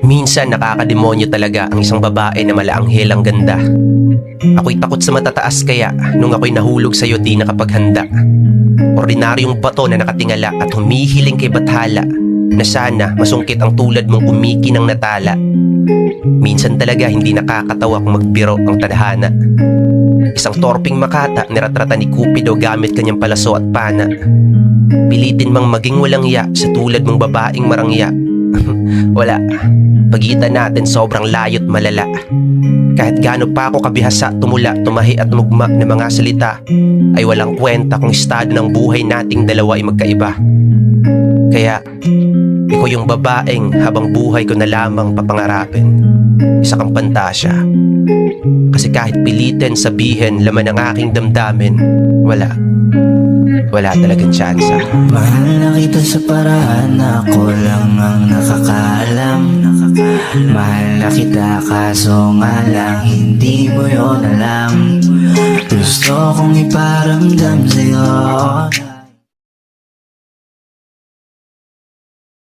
Minsan nakakademonyo talaga ang isang babae na malaanghel ang ganda. Ako'y takot sa matataas kaya nung ako'y nahulog sa'yo di nakapaghanda. Ordinaryong bato na nakatingala at humihiling kay bathala na sana masungkit ang tulad mong kumikinang natala. Minsan talaga hindi nakakatawa kung magbiro ang tadhana. Isang torping makata niratrata ni Cupido gamit kanyang palaso at pana. Pilitin mang maging walang ya sa tulad mong babaeng marangya. Wala, pagitan natin sobrang layo't malala. Kahit gaano pa ako kabihasa, tumula, tumahi at tumugma ng mga salita, ay walang kwenta kung estado ng buhay nating dalawa ay magkaiba. Kaya, ikaw yung babaeng habang buhay ko na lamang papangarapin. Isa kang pantasya. Kasi kahit pilitin sabihin laman ng aking damdamin, wala talagang tsansa. Mahal na kita sa paraan na ako lang ang nakakaalam. Mahal na kita kaso nga lang hindi mo yun alam. Gusto kong iparamdam sa'yo